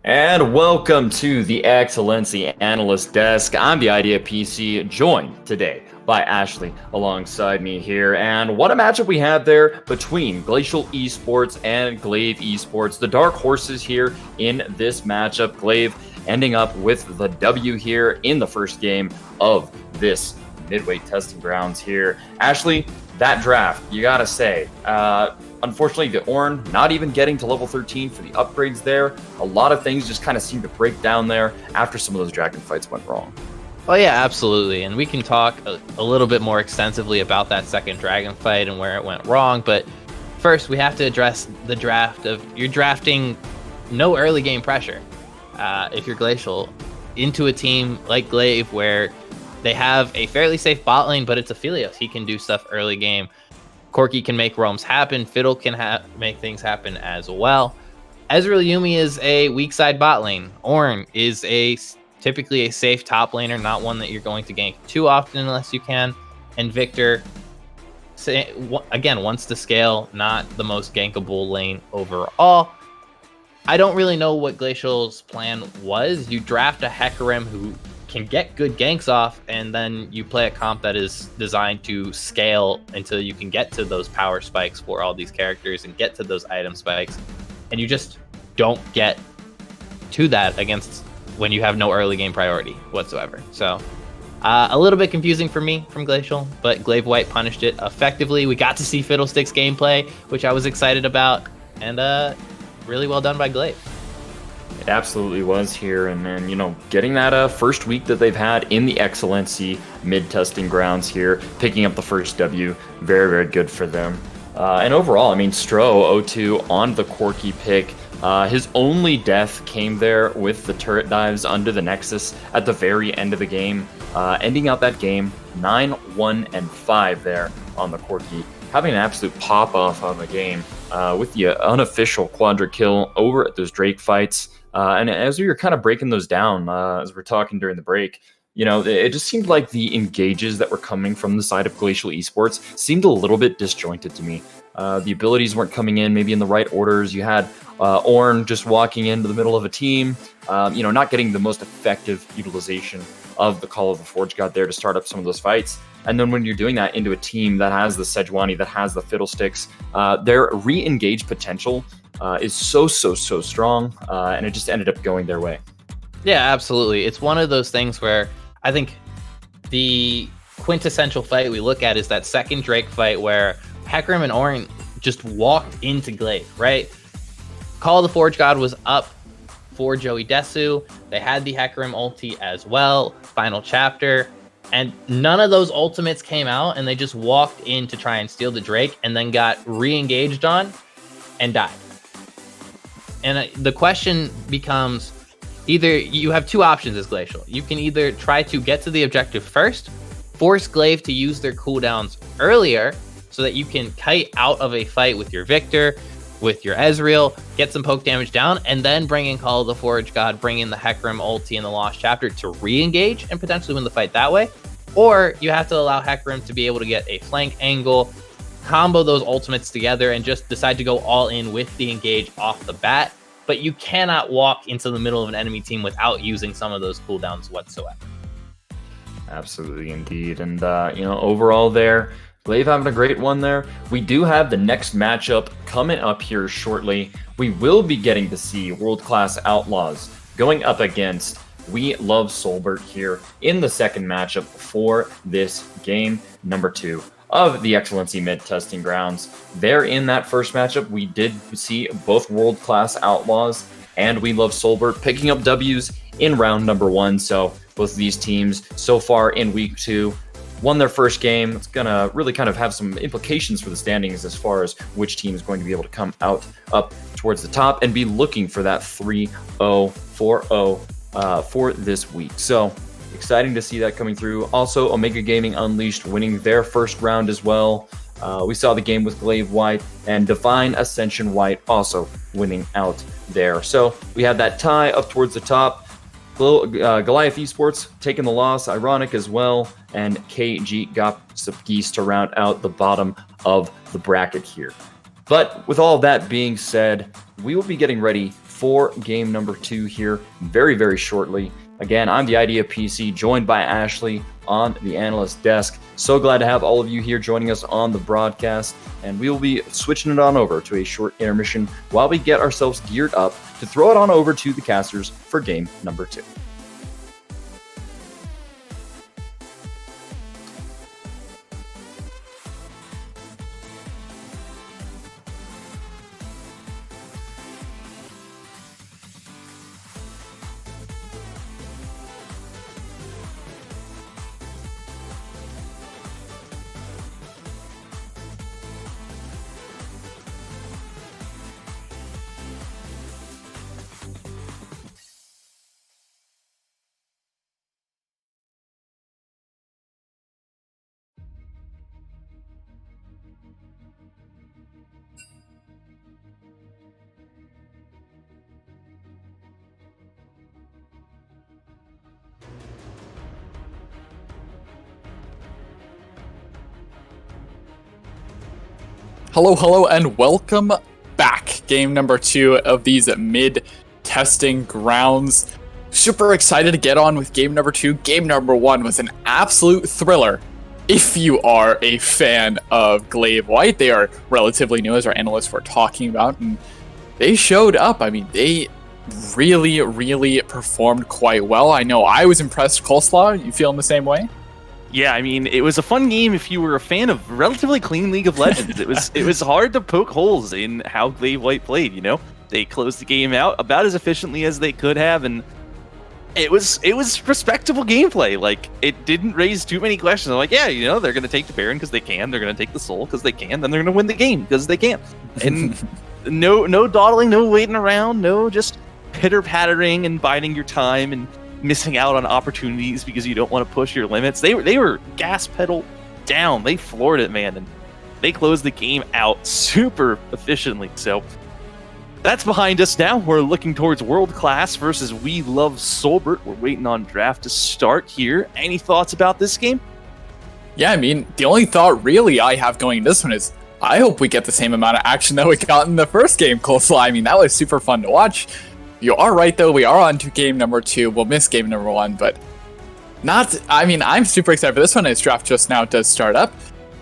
And welcome to the XLNC Analyst Desk. I'm the Idea PC, joined today by Ashley alongside me here. And what a matchup we had there between Glacial Esports and Glaive Esports. The dark horses here in this matchup. Glaive ending up with the W here in the first game of this midway testing grounds here. Ashley, that draft, you gotta say, unfortunately, the Ornn not even getting to level 13 for the upgrades there. A lot of things just kind of seem to break down there after some of those dragon fights went wrong. Oh yeah, absolutely. And we can talk a little bit more extensively about that second dragon fight and where it went wrong. But first, we have to address the draft of you're drafting no early game pressure if you're Glacial into a team like Glaive where they have a fairly safe bot lane, but it's Aphelios. He can do stuff early game. Corki can make roams happen. Fiddle can make things happen as well. Ezreal Yuumi is a weak side bot lane. Ornn is typically a safe top laner, not one that you're going to gank too often unless you can. And Victor, again, wants to scale, not the most gankable lane overall. I don't really know what Glacial's plan was. You draft a Hecarim who can get good ganks off, and then you play a comp that is designed to scale until you can get to those power spikes for all these characters and get to those item spikes, and you just don't get to that against when you have no early game priority whatsoever. So a little bit confusing for me from Glacial, but Glaive White punished it effectively. We got to see Fiddlesticks gameplay, which I was excited about, and really well done by Glaive. It absolutely was here, and then, getting that first week that they've had in the XLNC mid-testing grounds here, picking up the first W, very, very good for them. And overall, Stro, 0-2 on the Corki pick. His only death came there with the turret dives under the Nexus at the very end of the game, ending out that game 9-1-5 there on the Corki, having an absolute pop-off on the game with the unofficial quadra kill over at those Drake fights. And as we were kind of breaking those down, as we're talking during the break, it just seemed like the engages that were coming from the side of Glacial Esports seemed a little bit disjointed to me. The abilities weren't coming in maybe in the right orders. You had Ornn just walking into the middle of a team, not getting the most effective utilization of the Call of the Forge God there to start up some of those fights. And then when you're doing that into a team that has the Sejuani, that has the Fiddlesticks, their re-engage potential is so strong, and it just ended up going their way. Yeah, absolutely. It's one of those things where I think the quintessential fight we look at is that second Drake fight where Hecarim and Ornn just walked into Glaive, right? Call of the Forge God was up for Joey Desu. They had the Hecarim ulti as well, final chapter, and none of those ultimates came out, and they just walked in to try and steal the Drake and then got re-engaged on and died. And the question becomes, either you have two options as Glacial. You can either try to get to the objective first, force Glaive to use their cooldowns earlier so that you can kite out of a fight with your Victor, with your Ezreal, get some poke damage down, and then bring in Call of the Forge God, bring in the Hecarim ulti in the Lost Chapter to re-engage and potentially win the fight that way. Or you have to allow Hecarim to be able to get a flank angle, combo those ultimates together, and just decide to go all in with the engage off the bat. But you cannot walk into the middle of an enemy team without using some of those cooldowns whatsoever. Absolutely, indeed. And, overall there, Glaive having a great one there. We do have the next matchup coming up here shortly. We will be getting to see world-class Outlaws going up against We Love Solbert here in the second matchup for this game, number 2 of the XLNC mid-testing grounds. There in that first matchup, we did see both world-class Outlaws and We Love Solbert picking up W's in round number 1. So both of these teams so far in week 2 won their first game. It's going to really kind of have some implications for the standings as far as which team is going to be able to come out up towards the top and be looking for that 3-0, 4-0 for this week. So exciting to see that coming through. Also, Omega Gaming Unleashed winning their first round as well. We saw the game with Glaive White and Divine Ascension White also winning out there. So we had that tie up towards the top. Goliath Esports taking the loss, ironic as well, and KG Gossip Geese to round out the bottom of the bracket here. But with all that being said, we will be getting ready for game number 2 here very, very shortly. Again, I'm the Idea PC, joined by Ashley on the analyst desk. So glad to have all of you here joining us on the broadcast, and we will be switching it on over to a short intermission while we get ourselves geared up to throw it on over to the casters for game number 2. Hello, and welcome back. Game number 2 of these mid-testing grounds. Super excited to get on with game number 2. Game number 1 was an absolute thriller. If you are a fan of Glaive White, they are relatively new, as our analysts were talking about, and they showed up. I mean, they really performed quite well. I know I was impressed. Coleslaw, you feeling the same way? Yeah, I mean, it was a fun game if you were a fan of relatively clean League of Legends. It was hard to poke holes in how Glaive White played, you know? They closed the game out about as efficiently as they could have, and it was respectable gameplay. Like, it didn't raise too many questions. I'm like, yeah, you know, they're going to take the Baron because they can, they're going to take the Soul because they can, then they're going to win the game because they can. And no dawdling, no waiting around, no just pitter-pattering and biding your time and missing out on opportunities because you don't want to push your limits. They were gas pedal down. They floored it, man, and they closed the game out super efficiently. So that's behind us now. We're looking towards World Class versus We Love Solbert. We're waiting on draft to start here. Any thoughts about this game? Yeah, I mean, the only thought really I have going into this one is I hope we get the same amount of action that we got in the first game, Coleslaw. I mean, that was super fun to watch. You are right, though. We are on to game number 2. We'll miss game number 1, but I'm super excited for this one as draft just now does start up.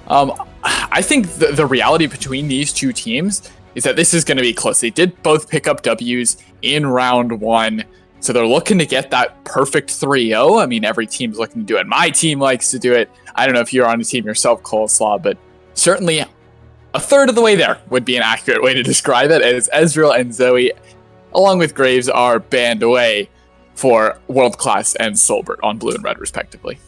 I think the reality between these two teams is that this is going to be close. They did both pick up W's in round 1, so they're looking to get that perfect 3-0. I mean, every team's looking to do it. My team likes to do it. I don't know if you're on a team yourself, Coleslaw, but certainly a third of the way there would be an accurate way to describe it, as Ezreal and Zoe, along with Graves, are banned away for World Class and Solbert on blue and red, respectively.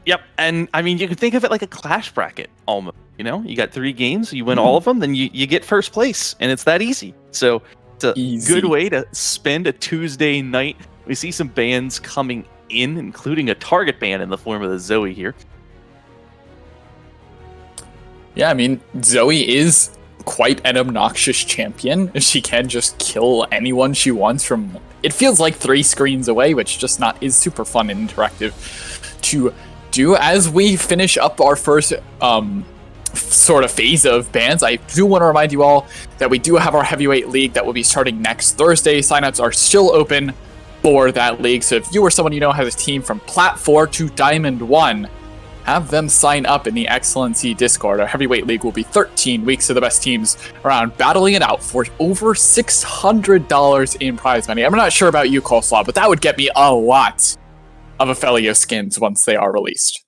Yep, and I mean, you could think of it like a clash bracket, almost. You know, you got 3 games, you win all of them, then you get first place, and it's that easy. So it's a good way to spend a Tuesday night. We see some bans coming in, including a target ban in the form of the Zoe here. Yeah, I mean, Zoe is quite an obnoxious champion. She can just kill anyone she wants from, it feels like 3 screens away, which just is super fun and interactive to do. As we finish up our first sort of phase of bans, I do want to remind you all that we do have our heavyweight league that will be starting next Thursday. Signups are still open for that league, so if you or someone you know has a team from Plat 4 to Diamond 1, have them sign up in the XLNC Discord. Our heavyweight league will be 13 weeks of the best teams around battling it out for over $600 in prize money. I'm not sure about you, Coleslaw, but that would get me a lot of Ophelio skins once they are released.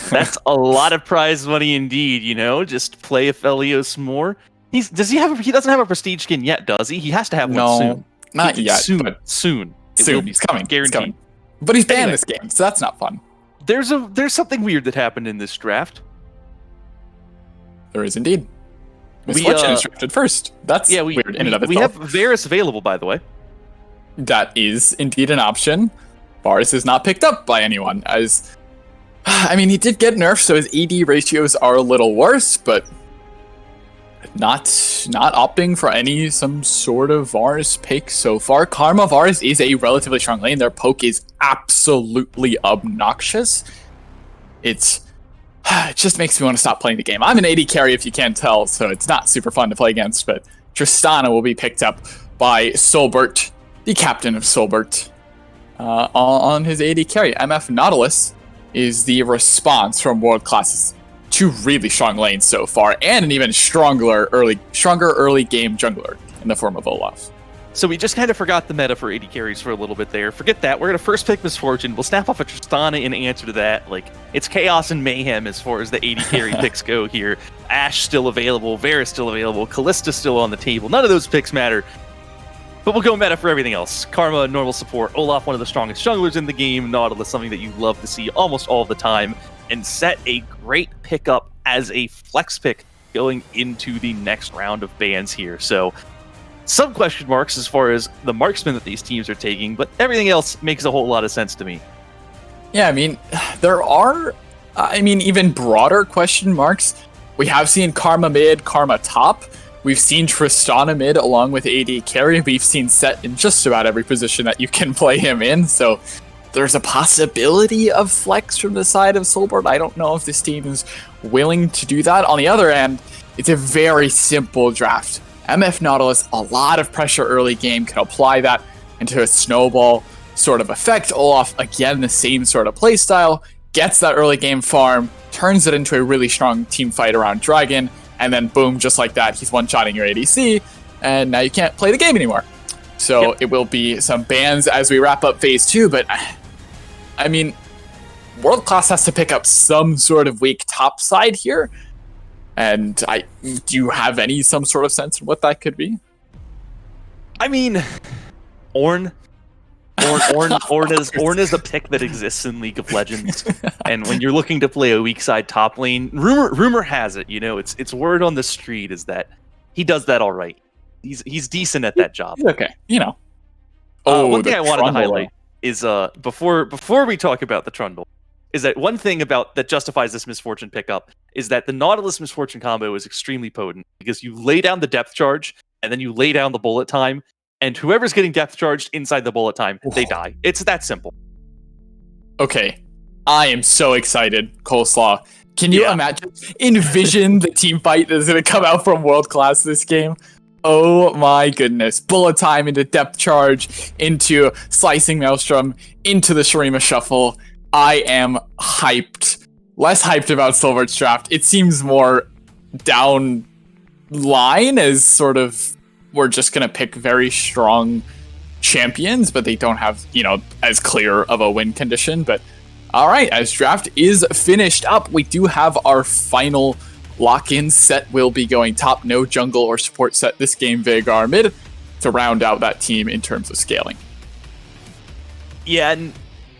That's a lot of prize money indeed, you know? Just play Aphelios more. He doesn't have a prestige skin yet, does he? He has to have one soon. Not yet. Soon. But soon. It's coming. Guaranteed. It's coming. But he's banned this game, so that's not fun. There's something weird that happened in this draft. There is indeed. Miss Fortune is drafted first. That's weird in and of itself. We have Varus available, by the way. That is indeed an option. Varus is not picked up by anyone, as I mean, he did get nerfed, so his AD ratios are a little worse, but not opting for some sort of Varus pick so far. Karma Varus is a relatively strong lane. Their poke is absolutely obnoxious. It just makes me want to stop playing the game. I'm an AD carry, if you can't tell, so it's not super fun to play against, but Tristana will be picked up by Solbert, the captain of Solbert, on his AD carry. MF Nautilus is the response from World Class's two really strong lanes so far, and an even stronger early game jungler in the form of Olaf. So we just kind of forgot the meta for AD carries for a little bit there. Forget that. We're going to first pick Misfortune. We'll snap off a Tristana in answer to that. Like, it's chaos and mayhem as far as the AD carry picks go here. Ashe still available. Varus still available. Kalista still on the table. None of those picks matter. But we'll go meta for everything else. Karma, normal support. Olaf, one of the strongest junglers in the game. Nautilus, something that you love to see almost all the time. And Set, a great pickup as a flex pick going into the next round of bans here. So some question marks as far as the marksman that these teams are taking, but everything else makes a whole lot of sense to me. Yeah, I mean, there are, even broader question marks. We have seen Karma mid, Karma top. We've seen Tristana mid along with AD carry. We've seen Set in just about every position that you can play him in. So there's a possibility of flex from the side of Solbert. I don't know if this team is willing to do that. On the other hand, it's a very simple draft. MF Nautilus, a lot of pressure early game, can apply that into a snowball sort of effect. Olaf, again, the same sort of playstyle, gets that early game farm, turns it into a really strong team fight around Dragon, and then boom, just like that, he's one-shotting your ADC, and now you can't play the game anymore. So It will be some bans as we wrap up phase 2, but I mean, World Class has to pick up some sort of weak top side here. And do you have some sort of sense of what that could be? I mean, Ornn is a pick that exists in League of Legends, and when you're looking to play a weak side top lane, rumor has it, it's word on the street is that he does that all right. He's decent at that job. Okay, one thing I wanted to highlight is before we talk about the Trundle, is that one thing that justifies this Misfortune pickup is that the Nautilus Misfortune combo is extremely potent because you lay down the depth charge and then you lay down the bullet time, and whoever's getting depth charged inside the bullet time, they die. It's that simple. Okay, I am so excited, Coleslaw. Can you envision the team fight that's going to come out from World Class this game? Oh my goodness. Bullet time into depth charge, into Slicing Maelstrom, into the Shurima Shuffle. I am hyped. Less hyped about Solbert's draft. It seems more down line as sort of we're just going to pick very strong champions, but they don't have, as clear of a win condition. But all right, as draft is finished up, we do have our final lock-in. Set will be going top. No jungle or support Set this game. Veigar mid to round out that team in terms of scaling. Yeah, and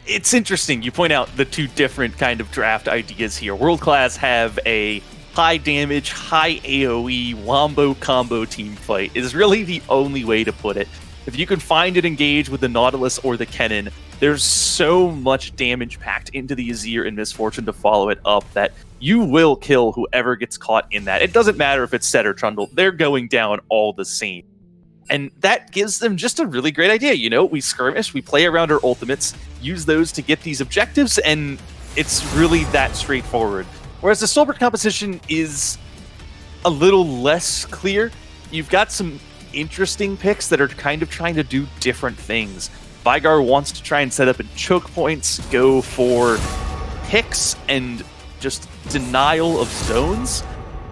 it's interesting. You point out the two different kind of draft ideas here. World Class have a high damage, high AoE, wombo combo team fight. It is really the only way to put it. If you can find it engage with the Nautilus or the Kennen, there's so much damage packed into the Azir and Misfortune to follow it up that you will kill whoever gets caught in that. It doesn't matter if it's Set or Trundle, they're going down all the same. And that gives them just a really great idea. We skirmish, we play around our ultimates, use those to get these objectives, and it's really that straightforward. Whereas the Solbert composition is a little less clear. You've got some interesting picks that are kind of trying to do different things. Veigar wants to try and set up in choke points, go for picks and just denial of zones.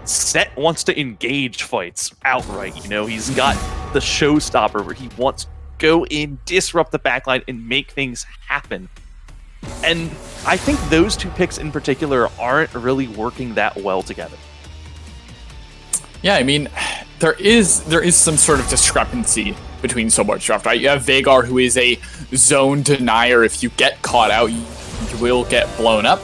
Set wants to engage fights outright. He's got the showstopper where he wants to go in, disrupt the backline, and make things happen. And I think those two picks in particular aren't really working that well together. Yeah, there is some sort of discrepancy between Solbert's draft, right? You have Veigar, who is a zone denier. If you get caught out, you will get blown up.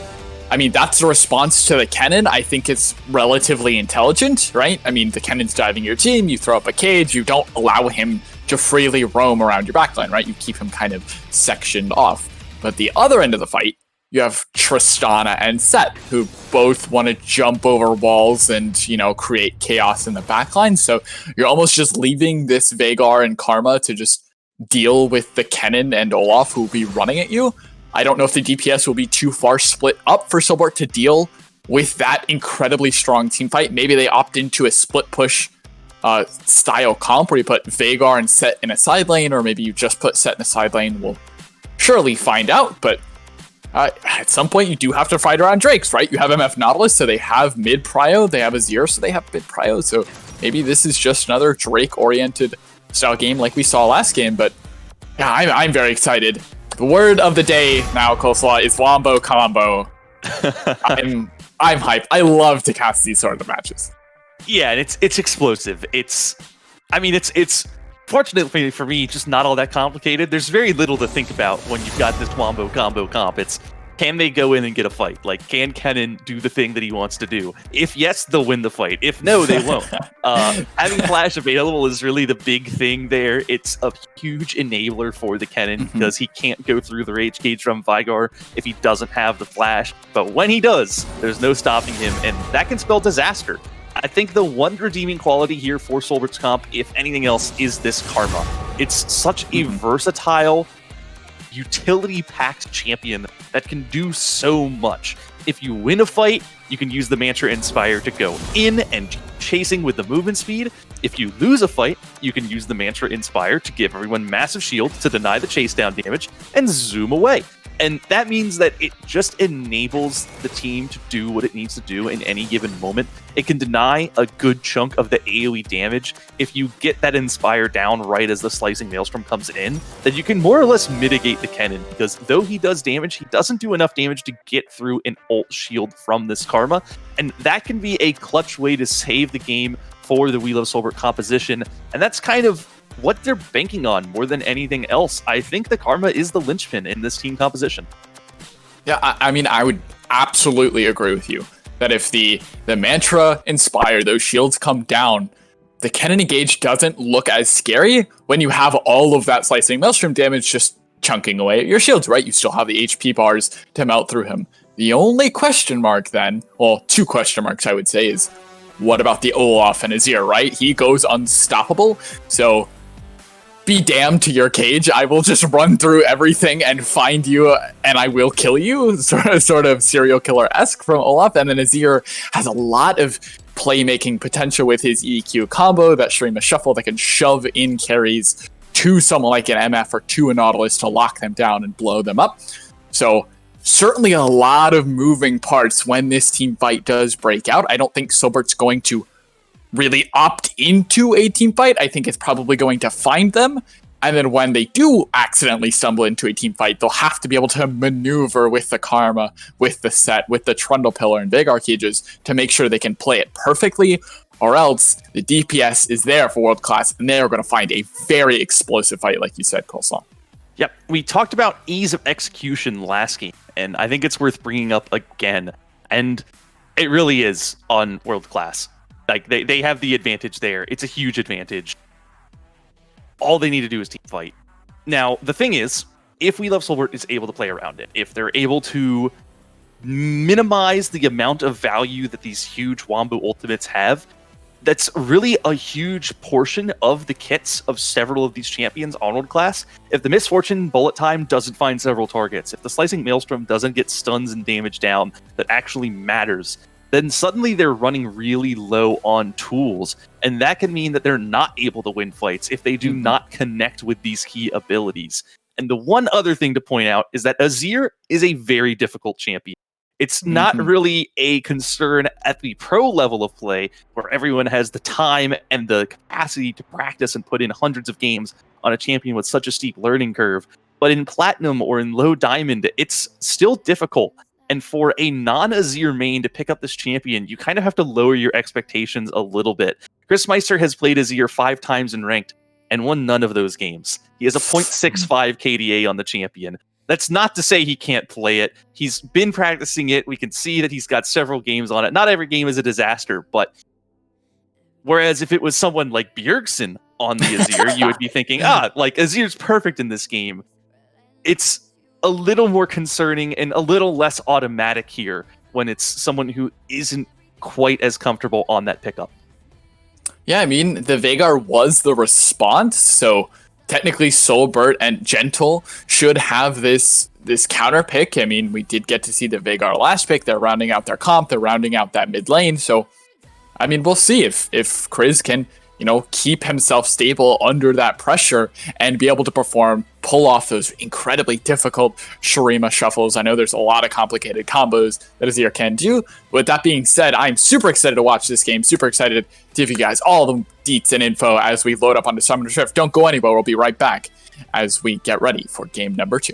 That's a response to the Kennen. I think it's relatively intelligent, right? The Kennen's driving your team, you throw up a cage, you don't allow him to freely roam around your backline, right? You keep him kind of sectioned off. But the other end of the fight, you have Tristana and Set, who both want to jump over walls and, create chaos in the backline. So you're almost just leaving this Veigar and Karma to just deal with the Kennen and Olaf who will be running at you. I don't know if the DPS will be too far split up for Solbert to deal with that incredibly strong team fight. Maybe they opt into a split push style comp where you put Veigar and Set in a side lane, or maybe you just put Set in a side lane. We'll surely find out, but at some point you do have to fight around Drakes, right? You have MF Nautilus, so they have mid prio. They have Azir, so they have mid prio. So maybe this is just another Drake-oriented style game like we saw last game. But yeah, I'm very excited. The word of the day now, Coleslaw, is Wombo Combo. I'm hyped. I love to cast these sort of matches. Yeah, and it's explosive. It's fortunately for me, just not all that complicated. There's very little to think about when you've got this Wombo combo comp. It's, can they go in and get a fight? Like, can Kennen do the thing that he wants to do? If yes, they'll win the fight. If no, they won't. Having Flash available is really the big thing there. It's a huge enabler for the Kennen because he can't go through the Rage Cage from Veigar if he doesn't have the Flash. But when he does, there's no stopping him, and that can spell disaster. I think the one redeeming quality here for Solbert's comp, if anything else, is this Karma. It's such a versatile, utility-packed champion that can do so much. If you win a fight, you can use the Mantra Inspire to go in and chasing with the movement speed. If you lose a fight, you can use the Mantra Inspire to give everyone massive shield to deny the chase down damage and zoom away. And that means that it just enables the team to do what it needs to do in any given moment. It can deny a good chunk of the AoE damage. If you get that Inspire down right as the Slicing Maelstrom comes in, then you can more or less mitigate the Kennen, because though he does damage, he doesn't do enough damage to get through an ult shield from this Karma. And that can be a clutch way to save the game for the We Love Solbert composition. And that's kind of what they're banking on more than anything else. I think the Karma is the linchpin in this team composition. Yeah, I mean, I would absolutely agree with you that if the Mantra Inspire, those shields come down, the Kennen Engage doesn't look as scary when you have all of that Slicing Maelstrom damage just chunking away at your shields, right? You still have the HP bars to melt through him. The only question mark then, well, two question marks I would say, is what about the Olaf and Azir, right? He goes unstoppable, so be damned to your cage. I will just run through everything and find you, and I will kill you. Sort of serial killer-esque from Olaf. And then Azir has a lot of playmaking potential with his EQ combo, that Shrima Shuffle that can shove in carries to someone like an MF or to a Nautilus to lock them down and blow them up. So certainly a lot of moving parts when this team fight does break out. I don't think Sobert's going to really opt into a team fight. I think it's probably going to find them. And then when they do accidentally stumble into a team fight, they'll have to be able to maneuver with the Karma, with the Set, with the Trundle Pillar and Veigar cages to make sure they can play it perfectly, or else the DPS is there for world class and they are going to find a very explosive fight, like you said, Coleslaw. Yep, we talked about ease of execution last game, and I think it's worth bringing up again. And it really is on world class. Like, they have the advantage there. It's a huge advantage. All they need to do is team fight. Now, the thing is, if We Love Solbert is able to play around it, if they're able to minimize the amount of value that these huge Wombo ultimates have, that's really a huge portion of the kits of several of these champions on world class. If the Misfortune Bullet Time doesn't find several targets, if the Slicing Maelstrom doesn't get stuns and damage down that actually matters, then suddenly they're running really low on tools. And that can mean that they're not able to win fights if they do not connect with these key abilities. And the one other thing to point out is that Azir is a very difficult champion. It's not really a concern at the pro level of play, where everyone has the time and the capacity to practice and put in hundreds of games on a champion with such a steep learning curve. But in Platinum or in Low Diamond, it's still difficult. And for a non-Azir main to pick up this champion, you kind of have to lower your expectations a little bit. Chris Meister has played Azir 5 times in ranked and won none of those games. He has a 0.65 KDA on the champion. That's not to say he can't play it. He's been practicing it. We can see that he's got several games on it. Not every game is a disaster, but whereas if it was someone like Bjergsen on the Azir, you would be thinking, like Azir's perfect in this game. It's a little more concerning and a little less automatic here when it's someone who isn't quite as comfortable on that pickup. Yeah, I mean, the Veigar was the response, so technically Solbert and Gentle should have this counter pick. I mean, we did get to see the Veigar last pick. They're rounding out their comp, they're rounding out that mid lane, so I mean, we'll see if Chris can keep himself stable under that pressure and be able to pull off those incredibly difficult Shurima shuffles. I know there's a lot of complicated combos that Azir can do. With that being said, I'm super excited to watch this game, super excited to give you guys all the deets and info as we load up onto Summoner's Rift. Don't go anywhere, we'll be right back as we get ready for game number 2.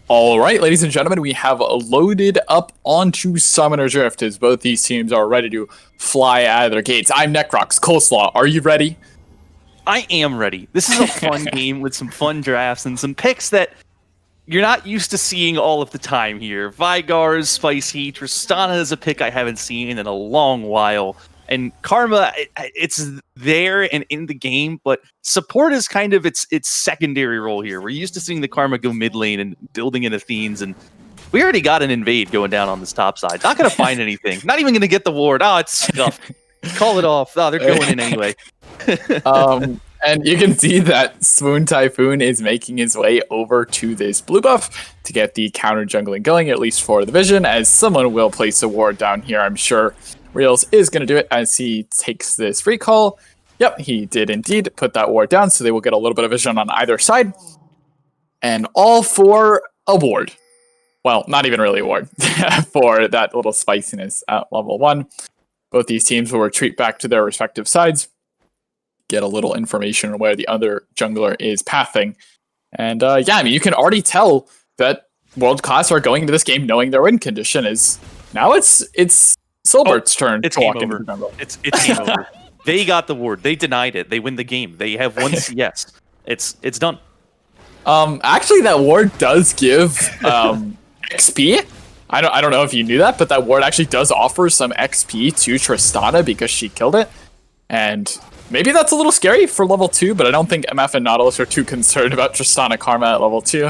All right, ladies and gentlemen, we have loaded up onto Summoner's Rift as both these teams are ready to fly out of their gates. I'm Necrox. Coleslaw, are you ready? I am ready. This is a fun game with some fun drafts and some picks that you're not used to seeing all of the time here. Vygar's Spicy, Tristana is a pick I haven't seen in a long while. And Karma, it's there and in the game, but support is kind of its secondary role here. We're used to seeing the Karma go mid lane and building in Athenes, and we already got an invade going down on this top side. Not going to find anything. Not even going to get the ward. Oh, it's stuff. Call it off. Oh, they're going in anyway. And you can see that Swoon Typhoon is making his way over to this blue buff to get the counter jungling going, at least for the vision, as someone will place a ward down here, I'm sure. Reels is going to do it as he takes this recall. Yep, he did indeed put that ward down, so they will get a little bit of vision on either side. And all for a ward. Well, not even really a ward for that little spiciness at level 1. Both these teams will retreat back to their respective sides, get a little information on where the other jungler is pathing. And yeah, I mean, you can already tell that World Class are going into this game knowing their win condition is now it's Silbert's turn to walk into the jungle. It's game over. They got the ward. They denied it. They win the game. They have one CS. It's done. Actually, that ward does give XP. I don't know if you knew that, but that ward actually does offer some XP to Tristana because she killed it. And maybe that's a little scary for level 2, but I don't think MF and Nautilus are too concerned about Tristana Karma at level 2.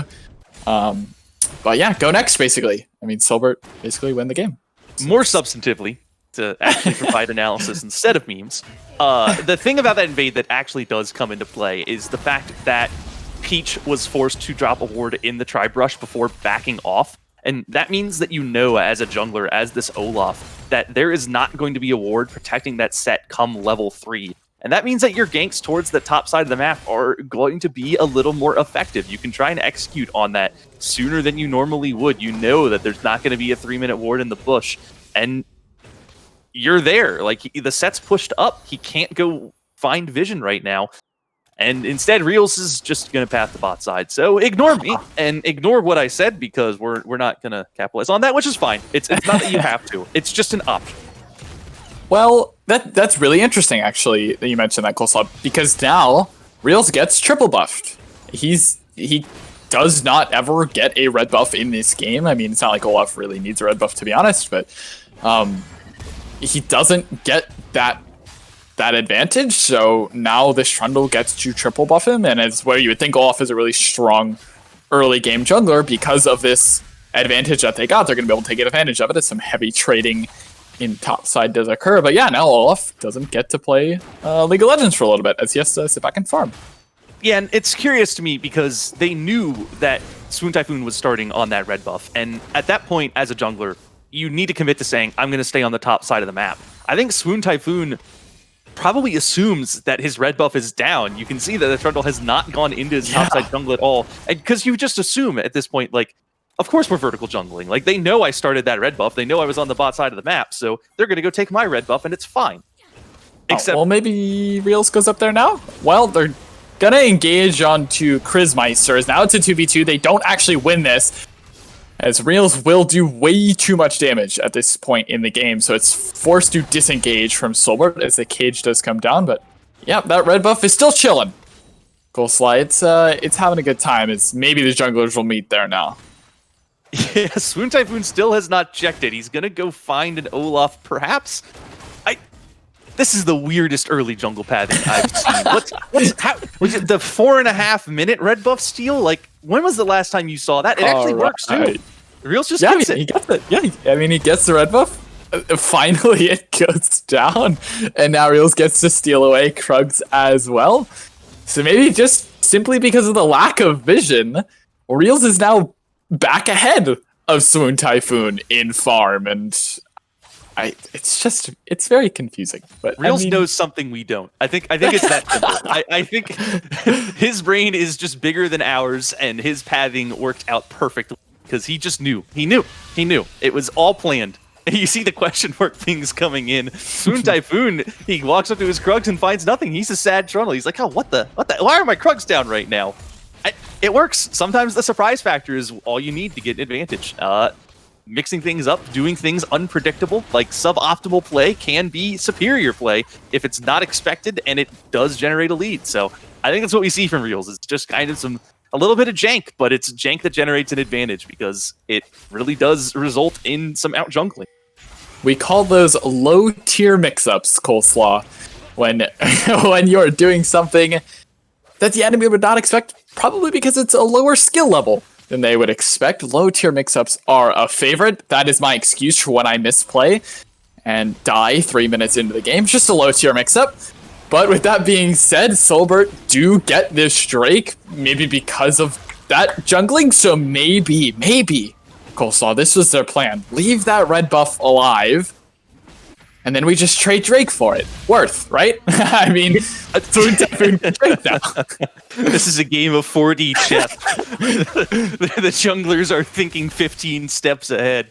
But yeah, go next, basically. I mean, Silbert basically win the game. More substantively, to actually provide analysis instead of memes, the thing about that invade that actually does come into play is the fact that Peach was forced to drop a ward in the Tri-Brush before backing off. And that means that as a jungler, as this Olaf, that there is not going to be a ward protecting that set come level 3. And that means that your ganks towards the top side of the map are going to be a little more effective. You can try and execute on that sooner than you normally would. You know that there's not going to be a 3-minute ward in the bush. And you're there. Like, the set's pushed up. He can't go find vision right now. And instead, Reels is just going to path the bot side. So ignore me and ignore what I said because we're not going to capitalize on that, which is fine. It's not that you have to. It's just an option. Well, that's really interesting, actually, that you mentioned that, Coleslaw, because now Reels gets triple buffed. He does not ever get a red buff in this game. I mean, it's not like Olaf really needs a red buff, to be honest, but he doesn't get that advantage. So now this Trundle gets to triple buff him, and it's where you would think Olaf is a really strong early game jungler because of this advantage that they got, they're going to be able to take advantage of it as some heavy trading in top side does occur. But yeah, now Olaf doesn't get to play League of Legends for a little bit as he has to sit back and farm. Yeah, and it's curious to me because they knew that Swoon Typhoon was starting on that red buff, and at that point, as a jungler, you need to commit to saying, I'm going to stay on the top side of the map. I think Swoon Typhoon probably assumes that his red buff is down. You can see that the Trundle has not gone into his topside jungle at all, because you just assume at this point, like, of course we're vertical jungling. Like, they know I started that red buff. They know I was on the bot side of the map, so they're going to go take my red buff, and it's fine. Except, well, maybe Reels goes up there now? Well, they're going to engage onto Chrismeister. Now it's a 2v2. They don't actually win this, as Reels will do way too much damage at this point in the game, so it's forced to disengage from Solbert as the cage does come down. But yeah, that red buff is still chilling. Goldsly, it's having a good time. It's maybe the junglers will meet there now. Yeah, Swoon Typhoon still has not checked it. He's gonna go find an Olaf, perhaps. This is the weirdest early jungle pathing I've seen. Was it the 4.5 minute red buff steal? Like, when was the last time you saw that? It actually works too. Reels just gets it. He gets it. Yeah, I mean, he gets the red buff. Finally, it goes down, and now Reels gets to steal away Krugs as well. So maybe just simply because of the lack of vision, Reels is now back ahead of Swoon Typhoon in farm, and it's very confusing. But Reels knows something we don't. I think it's that simple. I think his brain is just bigger than ours, and his pathing worked out perfectly because he just knew. He knew. It was all planned. And you see the question mark things coming in. Swoon Typhoon, he walks up to his Krugs and finds nothing. He's a sad Trundle. He's like, oh, what the? Why are my Krugs down right now? It works. Sometimes the surprise factor is all you need to get an advantage. Mixing things up, doing things unpredictable, like suboptimal play can be superior play if it's not expected and it does generate a lead. So I think that's what we see from Reels. It's just kind of a little bit of jank, but it's jank that generates an advantage because it really does result in some out jungling. We call those low tier mix-ups, Coleslaw, when you're doing something that the enemy would not expect, probably because it's a lower skill level than they would expect. Low tier mix-ups are a favorite. That is my excuse for when I misplay and die 3 minutes into the game. Just a low tier mix-up. But with that being said, Solbert do get this Drake, maybe because of that jungling. So maybe, Coleslaw, this was their plan. Leave that red buff alive, and then we just trade Drake for it. Worth, right? I mean, Swoon Typhoon Drake now. This is a game of 4D chess. The junglers are thinking 15 steps ahead.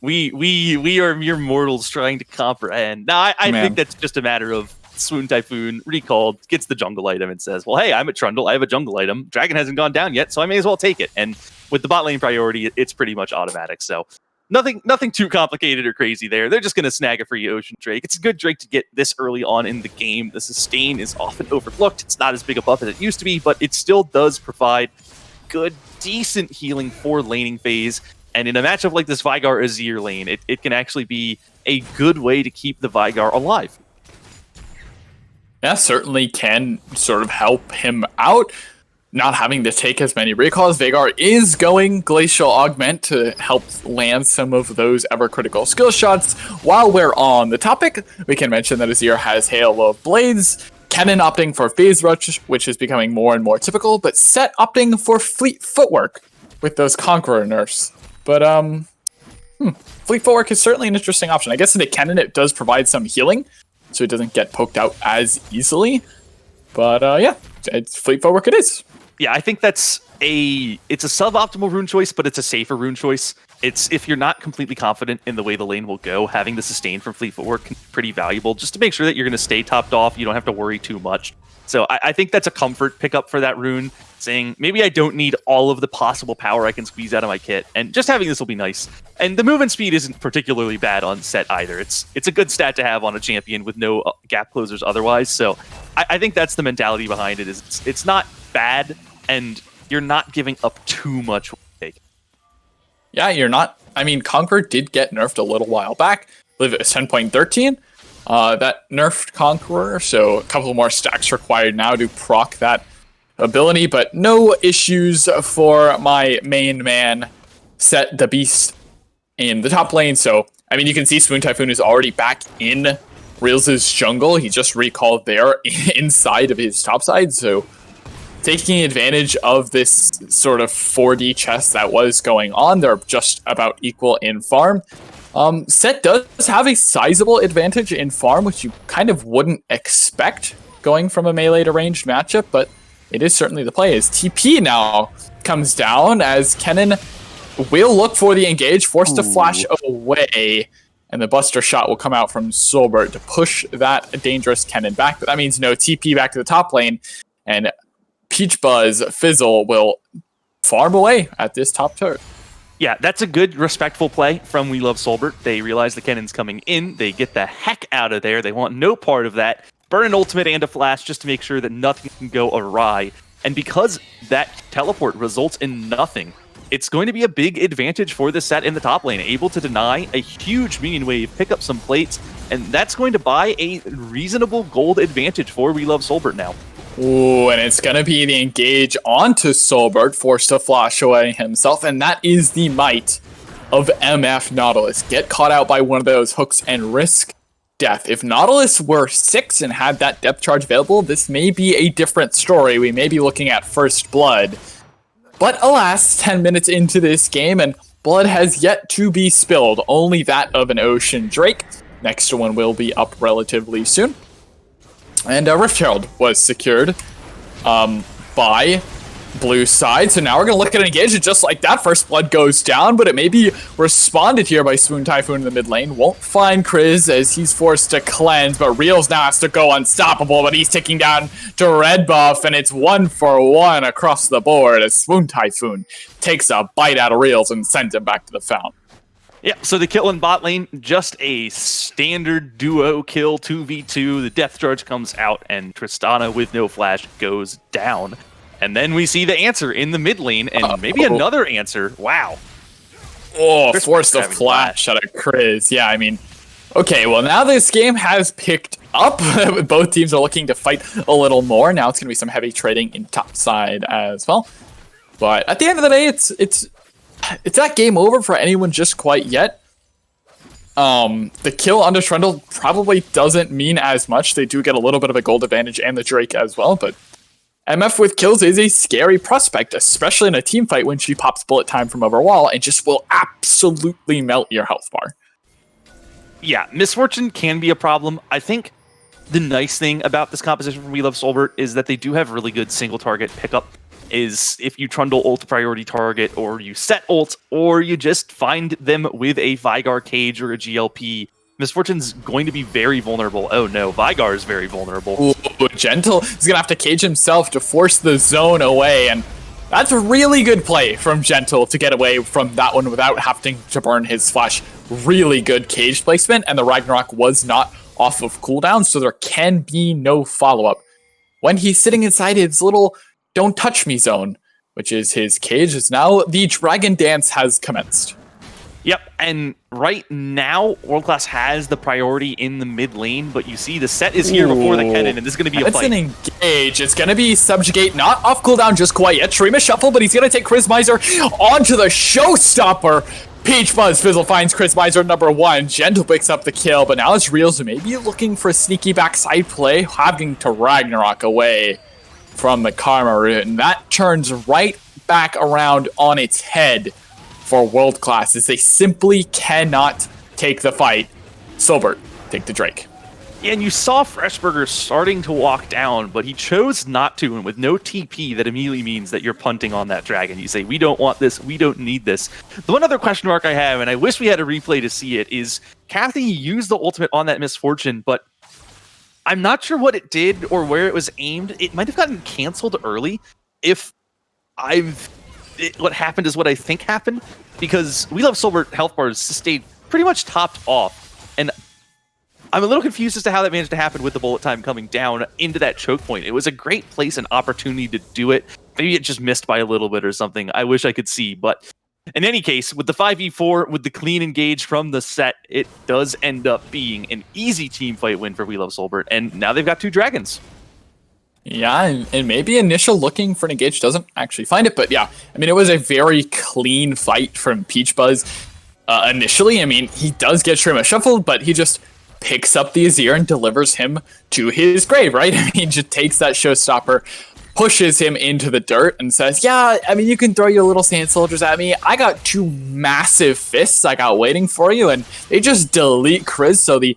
we are mere mortals trying to comprehend. Now, I think that's just a matter of Swoon Typhoon recalled, gets the jungle item and says, well, hey, I'm a Trundle, I have a jungle item. Dragon hasn't gone down yet, so I may as well take it. And with the bot lane priority, it's pretty much automatic. So nothing too complicated or crazy there. They're just going to snag a free Ocean Drake. It's a good Drake to get this early on in the game. The sustain is often overlooked. It's not as big a buff as it used to be, but it still does provide good, decent healing for laning phase. And in a matchup like this Veigar Azir lane, it can actually be a good way to keep the Veigar alive. Yeah, certainly can sort of help him out. Not having to take as many recalls. Veigar is going Glacial Augment to help land some of those ever-critical skill shots. While we're on the topic, we can mention that Azir has Hail of Blades, Kennen opting for Phase Rush, which is becoming more and more typical, but Set opting for Fleet Footwork with those Conqueror nerfs. But, Fleet Footwork is certainly an interesting option. I guess in the Kennen it does provide some healing, so it doesn't get poked out as easily. But, yeah, it's Fleet Footwork it is. Yeah, I think it's a suboptimal rune choice, but it's a safer rune choice. It's if you're not completely confident in the way the lane will go, having the sustain from Fleet Footwork can be pretty valuable just to make sure that you're going to stay topped off. You don't have to worry too much. So I think that's a comfort pickup for that rune, saying maybe I don't need all of the possible power I can squeeze out of my kit, and just having this will be nice. And the movement speed isn't particularly bad on Set either. It's a good stat to have on a champion with no gap closers otherwise. So I think that's the mentality behind it. Is it's not bad, and you're not giving up too much. Yeah, you're not. I mean, Conqueror did get nerfed a little while back. I believe it was 10.13. That nerfed Conqueror, so a couple more stacks required now to proc that ability, but no issues for my main man, Set the Beast, in the top lane. So, I mean, you can see Swoon Typhoon is already back in Reels' jungle. He just recalled there inside of his topside, so taking advantage of this sort of 4D chess that was going on. They're just about equal in farm. Set does have a sizable advantage in farm, which you kind of wouldn't expect going from a melee to ranged matchup, but it is certainly the play. As TP now comes down, as Kennen will look for the engage, forced to flash away, and the Buster shot will come out from Solbert to push that dangerous Kennen back. But that means no TP back to the top lane, and Peach Buzz Fizzle will farm away at this top turret. Yeah, that's a good, respectful play from We Love Solbert. They realize the Kennen's coming in. They get the heck out of there. They want no part of that. Burn an ultimate and a flash just to make sure that nothing can go awry. And because that teleport results in nothing, it's going to be a big advantage for the Set in the top lane, able to deny a huge minion wave, pick up some plates, and that's going to buy a reasonable gold advantage for We Love Solbert now. Ooh, and it's going to be the engage onto Solbert, forced to flash away himself, and that is the might of MF Nautilus. Get caught out by one of those hooks and risk death. If Nautilus were 6 and had that depth charge available, this may be a different story. We may be looking at first blood. But alas, 10 minutes into this game, and blood has yet to be spilled. Only that of an Ocean Drake. Next one will be up relatively soon. And Rift Herald was secured by blue side. So now we're going to look at an engagement just like that. First blood goes down, but it may be responded here by Swoon Typhoon in the mid lane. Won't find Kriz as he's forced to cleanse, but Reels now has to go unstoppable, but he's ticking down to red buff, and it's 1-for-1 across the board as Swoon Typhoon takes a bite out of Reels and sends him back to the fountain. Yeah, so the kill in bot lane, just a standard duo kill, 2v2. The death charge comes out, and Tristana with no flash goes down. And then we see the answer in the mid lane, and maybe another answer. Wow. Oh, forced a flash out of Kriz. Yeah, I mean, okay, well, now this game has picked up. Both teams are looking to fight a little more. Now it's going to be some heavy trading in top side as well. But at the end of the day, it's not game over for anyone just quite yet. The kill under Trundle probably doesn't mean as much. They do get a little bit of a gold advantage and the Drake as well, but MF with kills is a scary prospect, especially in a team fight when she pops bullet time from over wall and just will absolutely melt your health bar. Yeah, misfortune can be a problem. I think the nice thing about this composition from We Love Solbert is that they do have really good single target pickup. Is if you Trundle ult priority target, or you set ult, or you just find them with a Vigar cage or a GLP, Misfortune's going to be very vulnerable. Oh no, Vigar is very vulnerable. Ooh, Gentle is going to have to cage himself to force the zone away, and that's a really good play from Gentle to get away from that one without having to burn his flash. Really good cage placement, and the Ragnarok was not off of cooldown, so there can be no follow-up. When he's sitting inside his little don't touch me zone, which is his cage, is now the Dragon Dance has commenced. Yep, and right now, World Class has the priority in the mid lane, but you see the Set is here before the Kennen, and this is going to be a fight. It's an engage. It's going to be Subjugate, not off cooldown just quite yet. Shrima Shuffle, but he's going to take Kriz Miser onto the Showstopper. Peach Buzz Fizzle finds Kriz Miser number 1. Gentle picks up the kill, but now it's Reels maybe looking for a sneaky backside play, having to Ragnarok away from the Karma route, and that turns right back around on its head for World Class, as they simply cannot take the fight. Silbert, take the Drake. Yeah, and you saw Freshburger starting to walk down, but he chose not to, and with no TP, that immediately means that you're punting on that dragon. You say, we don't want this, we don't need this. The one other question mark I have, and I wish we had a replay to see it, is Kathy used the ultimate on that Misfortune, but I'm not sure what it did or where it was aimed. It might have gotten canceled early if what happened is what I think happened, because We Love Solbert health bars stayed pretty much topped off, and I'm a little confused as to how that managed to happen with the bullet time coming down into that choke point. It was a great place and opportunity to do it. Maybe it just missed by a little bit or something. I wish I could see, but in any case, with the 5v4, with the clean engage from the Set, it does end up being an easy team fight win for We Love Solbert, and now they've got 2 dragons. Yeah, and maybe initial looking for an engage doesn't actually find it, but yeah, I mean, it was a very clean fight from Peach Buzz initially. I mean, he does get Shrima shuffled, but he just picks up the Azir and delivers him to his grave, right? I mean, just takes that showstopper, pushes him into the dirt, and says, yeah, I mean, you can throw your little sand soldiers at me. I got two massive fists I got waiting for you, and they just delete Kriz, so the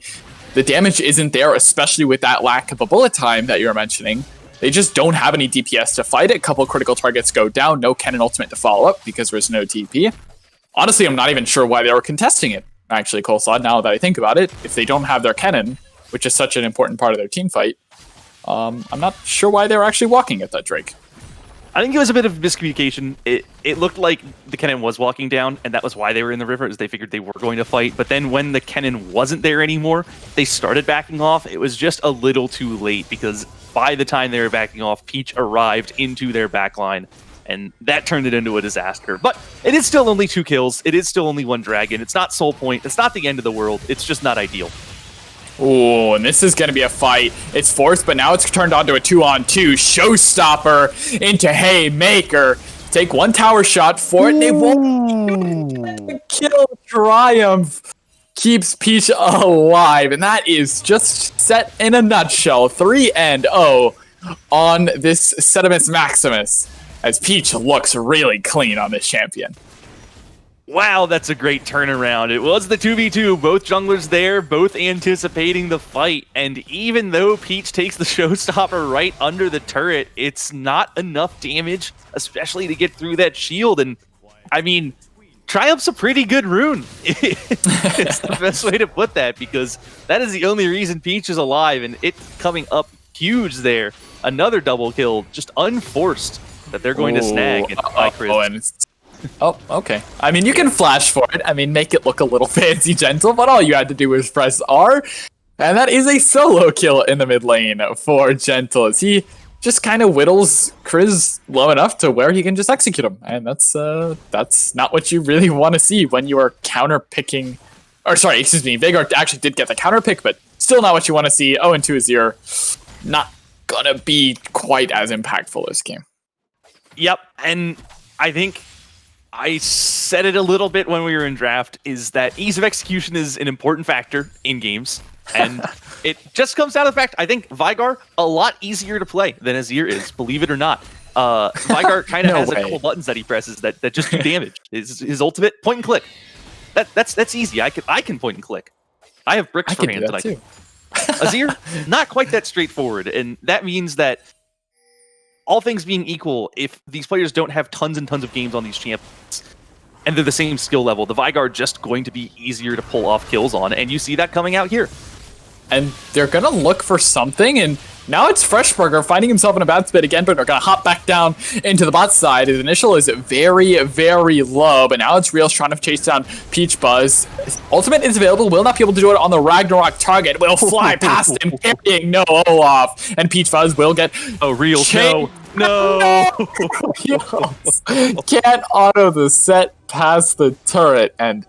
damage isn't there, especially with that lack of a bullet time that you're mentioning. They just don't have any DPS to fight it. A couple critical targets go down. No cannon ultimate to follow up because there's no TP. Honestly, I'm not even sure why they were contesting it, actually, Coleslaw, now that I think about it. If they don't have their cannon, which is such an important part of their team fight, I'm not sure why they were actually walking at that Drake. I think it was a bit of miscommunication. It looked like the cannon was walking down, and that was why they were in the river, as they figured they were going to fight. But then when the cannon wasn't there anymore, they started backing off. It was just a little too late, because by the time they were backing off, Peach arrived into their backline, and that turned it into a disaster. But it is still only 2 kills. It is still only 1 dragon. It's not soul point. It's not the end of the world. It's just not ideal. Ooh, and this is going to be a fight. It's forced, but now it's turned onto a 2-on-2. Showstopper into Haymaker. Take 1 tower shot for it, and they won't kill. Triumph keeps Peach alive, and that is just set in a nutshell. 3-0 on this Sedimus Maximus, as Peach looks really clean on this champion. Wow, that's a great turnaround. It was the 2v2, both junglers there, both anticipating the fight, and even though Peach takes the showstopper right under the turret, it's not enough damage, especially to get through that shield. And I mean, Triumph's a pretty good rune. It's the best way to put that, because that is the only reason Peach is alive, and it coming up huge there. Another double kill, just unforced, that they're going to snag by Chris. Oh, okay. I mean, you can flash for it. I mean, make it look a little fancy gentle, but all you had to do was press R. And that is a solo kill in the mid lane for Gentle, as he just kind of whittles Kriz low enough to where he can just execute him. And that's not what you really want to see when you are counter picking. Or sorry, excuse me, Veigar actually did get the counter pick, but still not what you want to see. 0-2 Azir, not gonna be quite as impactful this game. Yep, and I think I said it a little bit when we were in draft, is that ease of execution is an important factor in games. And it just comes down to the fact, I think Veigar, a lot easier to play than Azir is, believe it or not. Veigar kind of has a couple buttons that he presses that just do damage. His ultimate, point and click. That's easy. I can point and click. I have bricks for hands that I can. Azir, not quite that straightforward. And that means that all things being equal, if these players don't have tons and tons of games on these champions, and they're the same skill level, the Veigar just going to be easier to pull off kills on, and you see that coming out here. And they're going to look for something, and now it's Freshburger finding himself in a bad spot again, but they're going to hop back down into the bot side. His initial is very, very low, but now it's Reals trying to chase down Peach Buzz. His ultimate is available, will not be able to do it on the Ragnarok target, will fly past him, carrying no Olaf, and Peach Buzz will get... Oh, Reals, no! Can't auto the set past the turret, and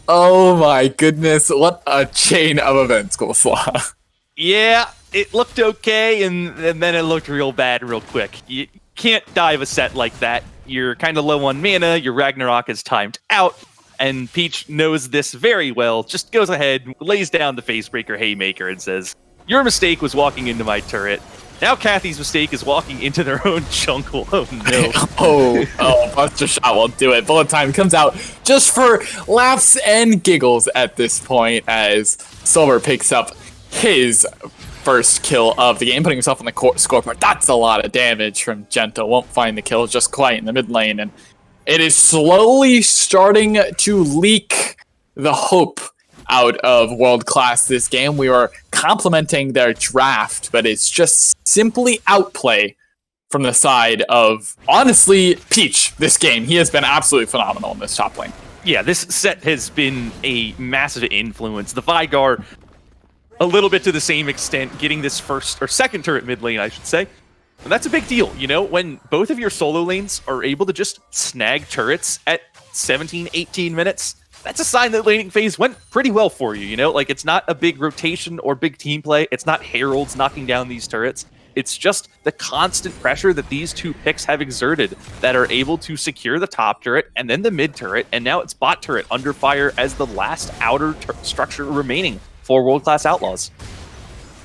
oh my goodness, what a chain of events, Coleslaw. Yeah, it looked okay, and then it looked real bad real quick. You can't dive a set like that. You're kind of low on mana, your Ragnarok is timed out, and Peach knows this very well, just goes ahead, lays down the Facebreaker Haymaker, and says, your mistake was walking into my turret. Now Kathy's mistake is walking into their own jungle. Oh no. oh, Buster Shot won't do it. Bullet time comes out just for laughs and giggles at this point, as Silver picks up his first kill of the game, putting himself on the scoreboard. That's a lot of damage from Gentle. Won't find the kill just quite in the mid lane, and it is slowly starting to leak the hope out of World Class this game. We were complimenting their draft, but it's just simply outplay from the side of, honestly, Peach this game. He has been absolutely phenomenal in this top lane. Yeah, this set has been a massive influence. The Veigar, a little bit to the same extent, getting this first or second turret mid lane, I should say. And that's a big deal, you know, when both of your solo lanes are able to just snag turrets at 17, 18 minutes. That's a sign that laning phase went pretty well for you, you know? Like, it's not a big rotation or big team play. It's not heralds knocking down these turrets. It's just the constant pressure that these two picks have exerted that are able to secure the top turret and then the mid turret, and now it's bot turret under fire as the last outer structure remaining for World Class Outlaws.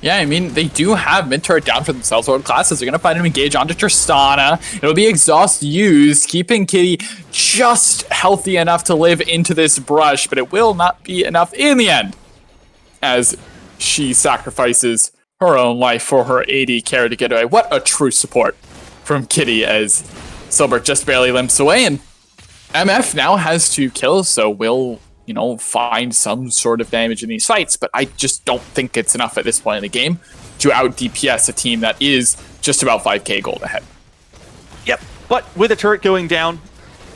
Yeah, I mean, they do have mid turret down for themselves. World Classes are going to find him engage onto Tristana. It'll be exhaust used, keeping Kitty just healthy enough to live into this brush, but it will not be enough in the end, as she sacrifices her own life for her AD carry to get away. What a true support from Kitty, as Silbert just barely limps away, and MF now has 2 kills, so will, you know, find some sort of damage in these fights, but I just don't think it's enough at this point in the game to out DPS a team that is just about 5k gold ahead. Yep, but with a turret going down,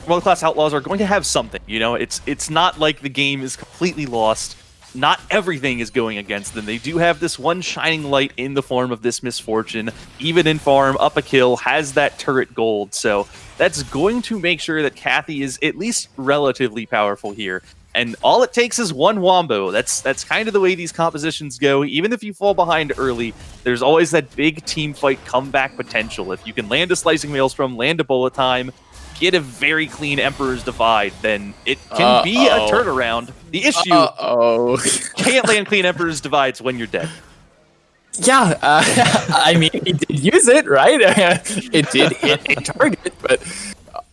World Class Outlaws are going to have something. You know, it's not like the game is completely lost. Not everything is going against them. They do have this one shining light in the form of this Misfortune. Even in farm, up a kill, has that turret gold. So that's going to make sure that Kathy is at least relatively powerful here. And all it takes is one wombo. That's kind of the way these compositions go. Even if you fall behind early, there's always that big team fight comeback potential. If you can land a Slicing Maelstrom, land a Bullet Time, get a very clean Emperor's Divide, then it can be a turnaround. The issue, you can't land clean Emperor's Divides when you're dead. Yeah, I mean, he did use it, right? It did hit a target, but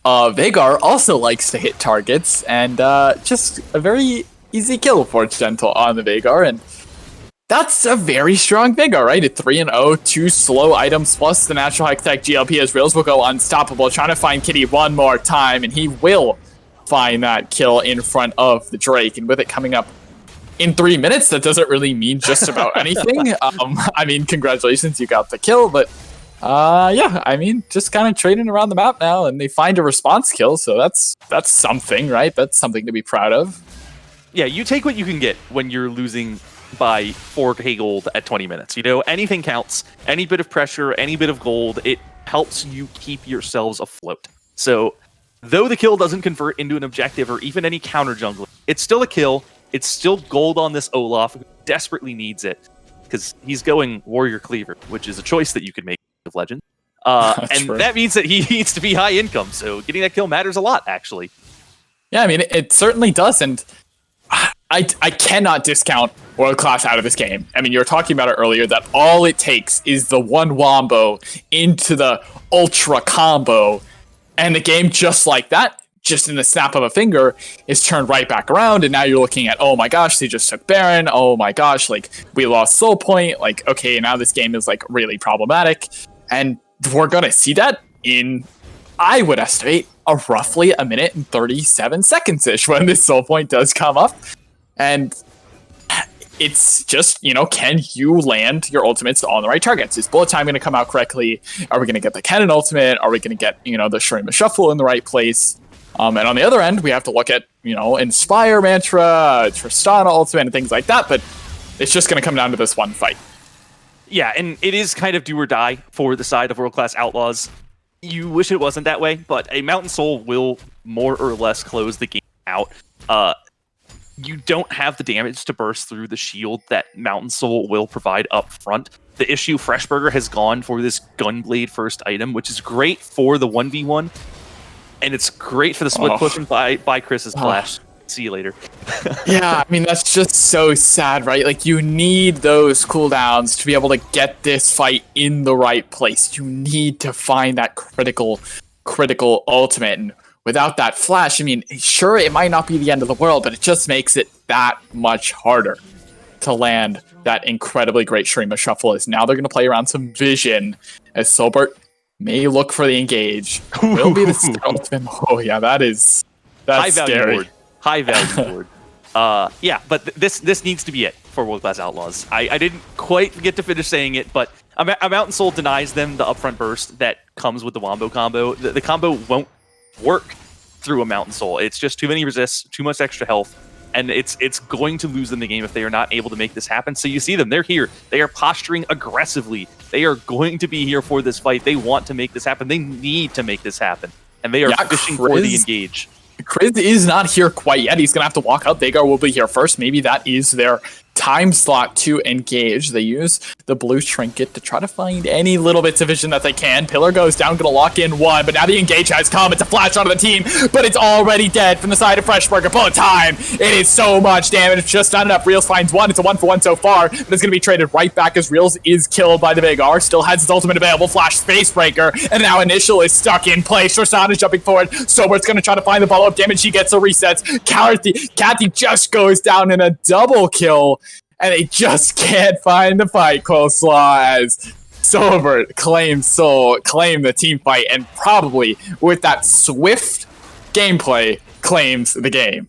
Veigar also likes to hit targets, and just a very easy kill for Gentle on the Veigar, and that's a very strong Veigar, right? At 3-0, 2 slow items plus the natural high tech GLP as Rails will go unstoppable, trying to find Kitty one more time, and he will find that kill in front of the Drake, and with it coming up in 3 minutes, that doesn't really mean just about anything. I mean, congratulations, you got the kill, but yeah, I mean, just kind of trading around the map now, and they find a response kill, so that's something, right? That's something to be proud of. Yeah, you take what you can get when you're losing by 4k gold at 20 minutes. You know, anything counts. Any bit of pressure, any bit of gold, it helps you keep yourselves afloat. So, though the kill doesn't convert into an objective or even any counter jungling, it's still a kill. It's still gold on this Olaf, who desperately needs it, because he's going Warrior Cleaver, which is a choice that you could make of Legend. And that means that he needs to be high income, so getting that kill matters a lot, actually. Yeah, I mean, it certainly does, and I cannot discount World Class out of this game. I mean, you were talking about it earlier, that all it takes is the one wombo into the ultra combo, and the game just like that, just in the snap of a finger, is turned right back around, and now you're looking at, oh my gosh, they just took Baron, oh my gosh, like, we lost Soul Point, like, okay, now this game is, like, really problematic, and we're gonna see that in, I would estimate, roughly a minute and 37 seconds-ish when this Soul Point does come up, and it's just, you know, can you land your ultimates on the right targets? Is Bullet Time going to come out correctly? Are we going to get the Cannon ultimate? Are we going to get, you know, the Shurima Shuffle in the right place? And on the other end, we have to look at, you know, Inspire Mantra, Tristana ultimate, and things like that, but it's just going to come down to this one fight. Yeah, and it is kind of do or die for the side of World Class Outlaws. You wish it wasn't that way, but a Mountain Soul will more or less close the game out. You don't have the damage to burst through the shield that Mountain Soul will provide up front. The issue, Freshburger has gone for this Gunblade first item, which is great for the 1v1, and it's great for the split push and by Chris's Flash. See you later. Yeah, I mean, that's just so sad, right? Like, you need those cooldowns to be able to get this fight in the right place. You need to find that critical ultimate, and without that flash, I mean, sure, it might not be the end of the world, but it just makes it that much harder to land that incredibly great Shurima Shuffle. Is now they're going to play around some vision, as Silbert may look for the engage. Will be the ultimate. Oh yeah, that's scary. High value board. Yeah, but this needs to be it for World Class Outlaws. I didn't quite get to finish saying it, but a Mountain Soul denies them the upfront burst that comes with the Wombo combo. The combo won't work through a Mountain Soul. It's just too many resists, too much extra health, and it's going to lose them the game if they are not able to make this happen. So you see them, they're here. They are posturing aggressively. They are going to be here for this fight. They want to make this happen. They need to make this happen, and they are fishing for the engage. Chris is not here quite yet. He's going to have to walk out. Veigar will be here first. Maybe that is their time slot to engage. They use the blue trinket to try to find any little bits of vision that they can. Pillar goes down, gonna lock in one, but now the engage has come. It's a flash onto the team, but it's already dead from the side of Freshburger. Bullet time! It is so much damage, it's just not enough. Reels finds one, it's a 1-for-1 so far, but it's gonna be traded right back as Reels is killed by the Vagar. Still has his ultimate available, flash space breaker, and now Initial is stuck in place. Tristana is jumping forward, Sobert's gonna try to find the follow-up damage. She gets the resets. Kathy just goes down in a double kill, and they just can't find the fight. Coleslaw as Sobert claim the team fight, and probably with that swift gameplay claims the game.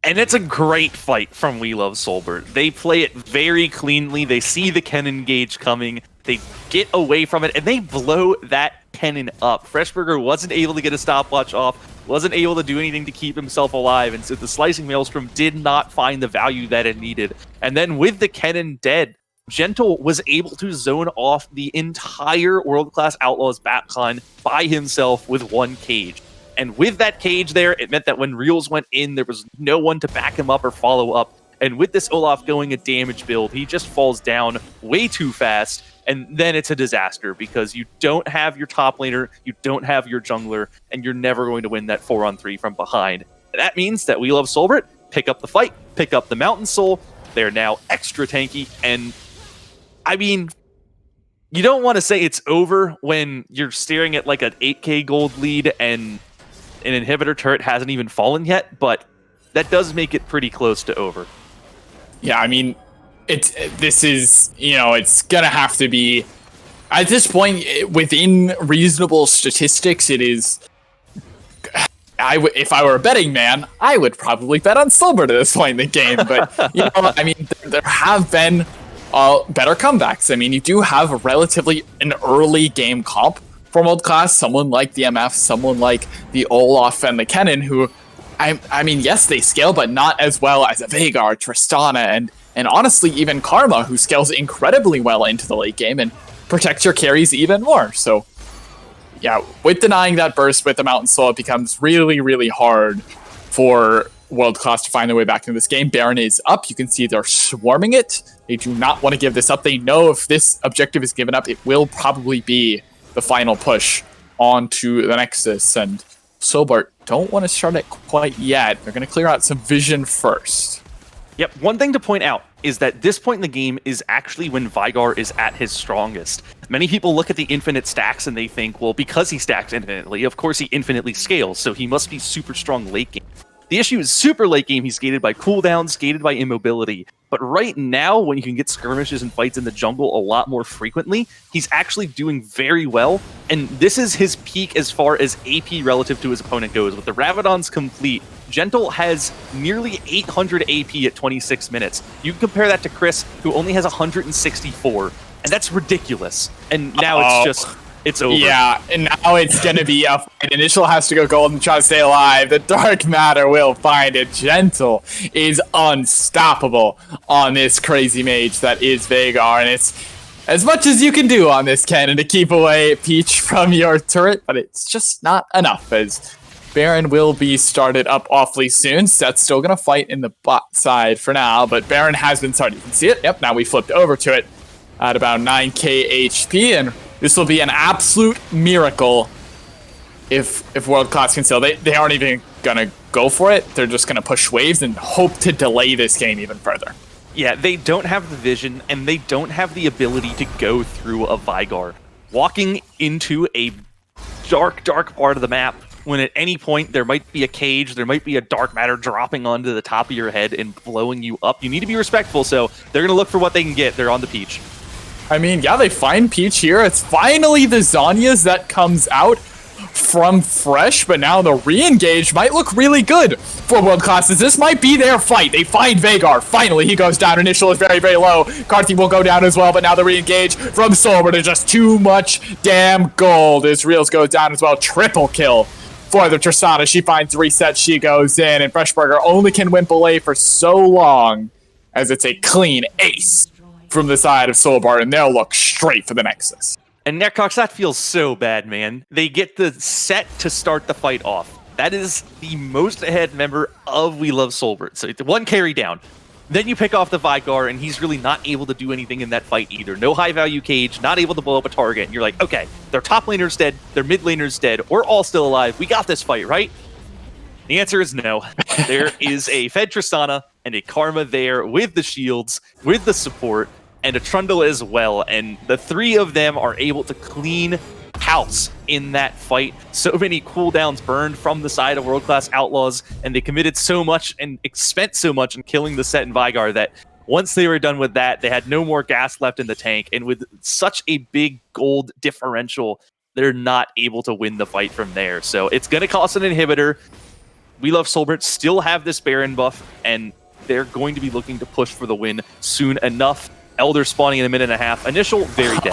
And it's a great fight from We Love Solbert. They play it very cleanly. They see the cannon gauge coming. They get away from it, and they blow that cannon up. Freshburger wasn't able to get a stopwatch off, wasn't able to do anything to keep himself alive, and so the Slicing Maelstrom did not find the value that it needed. And then with the cannon dead, Gentle was able to zone off the entire World Class Outlaws backline by himself with one cage. And with that cage there, it meant that when Reels went in, there was no one to back him up or follow up. And with this Olaf going a damage build, he just falls down way too fast. And then it's a disaster because you don't have your top laner, you don't have your jungler, and you're never going to win that 4-on-3 from behind. And that means that We Love Solbert pick up the fight, pick up the Mountain Soul. They're now extra tanky. And I mean, you don't want to say it's over when you're staring at like an 8k gold lead and an inhibitor turret hasn't even fallen yet, but that does make it pretty close to over. Yeah, I mean, this is, it's gonna have to be, at this point, within reasonable statistics, it is, if I were a betting man, I would probably bet on Silver at this point in the game, but, I mean, there have been better comebacks. I mean, you do have an early game comp for World Class, someone like the MF, someone like the Olaf and the Kennen, who, I mean, yes, they scale, but not as well as a Vagar, Tristana, and honestly, even Karma, who scales incredibly well into the late game and protects your carries even more. So, yeah, with denying that burst with the Mountain Soul, it becomes really, really hard for World Class to find their way back into this game. Baron is up. You can see they're swarming it. They do not want to give this up. They know if this objective is given up, it will probably be the final push onto the Nexus, and Sobert don't want to start it quite yet. They're going to clear out some vision first. Yep, one thing to point out is that this point in the game is actually when Vygar is at his strongest. Many people look at the infinite stacks and they think, well, because he stacks infinitely, of course he infinitely scales, so he must be super strong late game. The issue is super late game, he's gated by cooldowns, gated by immobility. But right now, when you can get skirmishes and fights in the jungle a lot more frequently, he's actually doing very well. And this is his peak as far as AP relative to his opponent goes. With the Ravadons complete, Gentle has nearly 800 AP at 26 minutes. You can compare that to Chris, who only has 164. And that's ridiculous. And now it's over. Yeah, and now it's going to be a fight. Initial has to go gold and try to stay alive. The Dark Matter will find it. Gentle is unstoppable on this crazy mage that is Vagar, and it's as much as you can do on this cannon to keep away Peach from your turret, but it's just not enough, as Baron will be started up awfully soon. Seth's still going to fight in the bot side for now, but Baron has been started. You can see it. Yep, now we flipped over to it at about 9k HP, and this will be an absolute miracle if World Class can still. They aren't even going to go for it. They're just going to push waves and hope to delay this game even further. Yeah, they don't have the vision, and they don't have the ability to go through a Vygar. Walking into a dark part of the map, when at any point there might be a cage, there might be a dark matter dropping onto the top of your head and blowing you up. You need to be respectful, so they're going to look for what they can get. They're on the Peach. I mean, yeah, they find Peach here. It's finally the Zhonya's that comes out from Fresh, but now the re-engage might look really good for World Classes. This might be their fight. They find Vagar. Finally, he goes down. Initial is very, very low. Karthi will go down as well, but now the re-engage from Solbert is just too much damn gold. As Reels goes down as well. Triple kill for the Tristana. She finds the reset. She goes in, and Freshburger only can wimp away for so long as it's a clean ace from the side of Solbart, and they'll look straight for the Nexus. And Netcox, that feels so bad, man. They get the set to start the fight off. That is the most ahead member of We Love Solbert. So it's one carry down. Then you pick off the Vigar, and he's really not able to do anything in that fight either. No high-value cage, not able to blow up a target. And you're like, okay, their top laner's dead, their mid laner's dead, we're all still alive. We got this fight, right? The answer is no. There is a Fed Tristana and a Karma there with the shields, with the support, and a Trundle as well. And the three of them are able to clean house in that fight. So many cooldowns burned from the side of World Class Outlaws, and they committed so much and spent so much in killing the Set and Vigar that once they were done with that, they had no more gas left in the tank. And with such a big gold differential, they're not able to win the fight from there. So it's going to cost an inhibitor. We Love Solbert still have this Baron buff, and they're going to be looking to push for the win soon enough. Elder spawning in a minute and a half. Initial, very dead.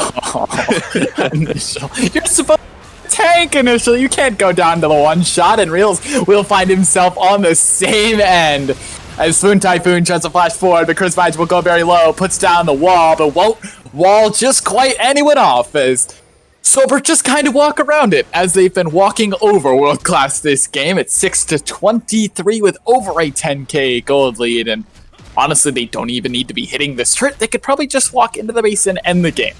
Initial. You're supposed to tank Initial. You can't go down to the one shot, and Reels will find himself on the same end. As Swoon Typhoon tries to flash forward, but Chris Vige will go very low, puts down the wall, but won't wall just quite anyone off as Sobert just kind of walk around it, as they've been walking over World Class this game. It's 6-23 with over a 10k gold lead, and honestly, they don't even need to be hitting this turret. They could probably just walk into the base and end the game.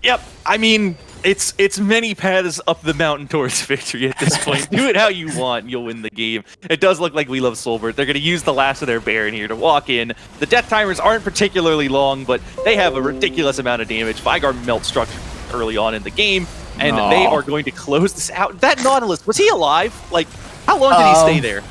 Yep, I mean, it's many paths up the mountain towards victory at this point. Do it how you want, and you'll win the game. It does look like We Love Solbert. They're going to use the last of their Baron here to walk in. The death timers aren't particularly long, but they have a ridiculous amount of damage. Vigar melt structure early on in the game, and they are going to close this out. That Nautilus, was he alive? Like, how long did he stay there?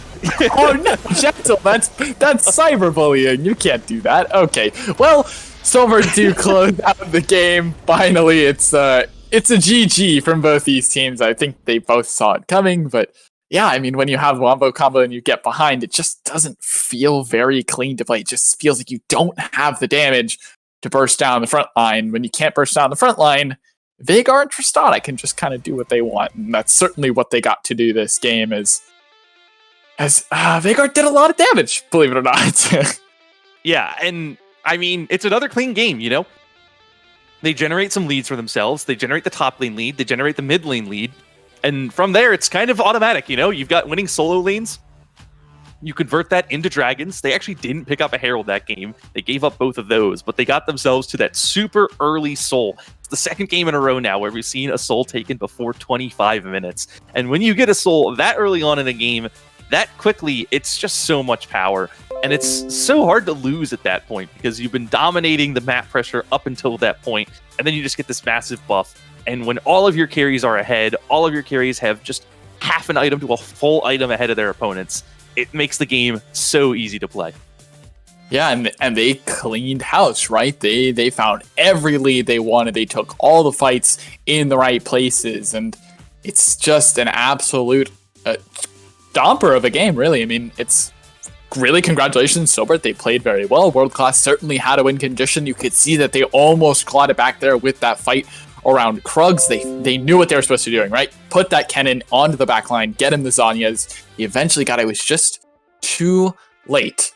Oh no, Gentle, that's cyberbullying. You can't do that. Okay, well, Silver do close out the game. Finally, it's a GG from both these teams. I think they both saw it coming, but yeah, I mean, when you have wombo combo and you get behind, it just doesn't feel very clean to play. It just feels like you don't have the damage to burst down the front line. When you can't burst down the front line, Veigar and Tristana can just kind of do what they want, and that's certainly what they got to do this game. As Veigar did a lot of damage, believe it or not. Yeah, and I mean, it's another clean game, you know? They generate some leads for themselves. They generate the top lane lead. They generate the mid lane lead. And from there, it's kind of automatic, you know? You've got winning solo lanes. You convert that into dragons. They actually didn't pick up a Herald that game. They gave up both of those, but they got themselves to that super early soul. It's the second game in a row now where we've seen a soul taken before 25 minutes. And when you get a soul that early on in a game, that quickly, it's just so much power. And it's so hard to lose at that point because you've been dominating the map pressure up until that point, and then you just get this massive buff. And when all of your carries are ahead, all of your carries have just half an item to a full item ahead of their opponents, it makes the game so easy to play. Yeah, and they cleaned house, right? They found every lead they wanted. They took all the fights in the right places, and it's just an absolute stomper of a game, really. I mean, it's really congratulations, Sobert. They played very well. World Class certainly had a win condition. You could see that they almost clawed it back there with that fight around Krugs. They knew what they were supposed to be doing, right? Put that Kennen onto the back line, get him the Zanyas. He eventually got it. It was just too late,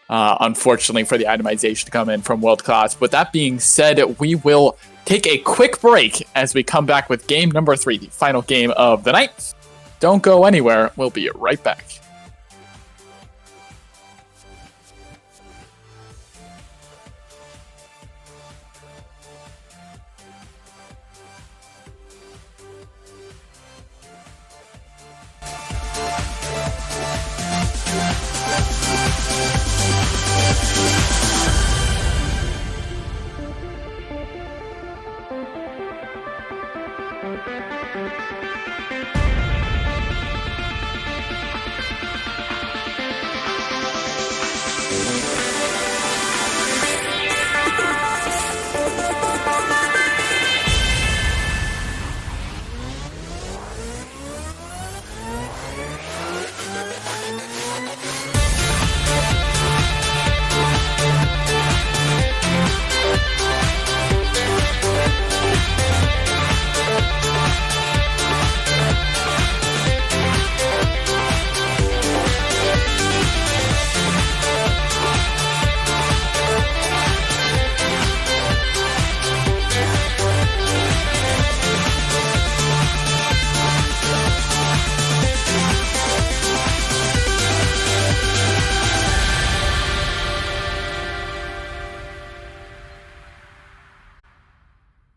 unfortunately, for the itemization to come in from World Class. With that being said, we will take a quick break as we come back with game number 3, the final game of the night. Don't go anywhere. We'll be right back.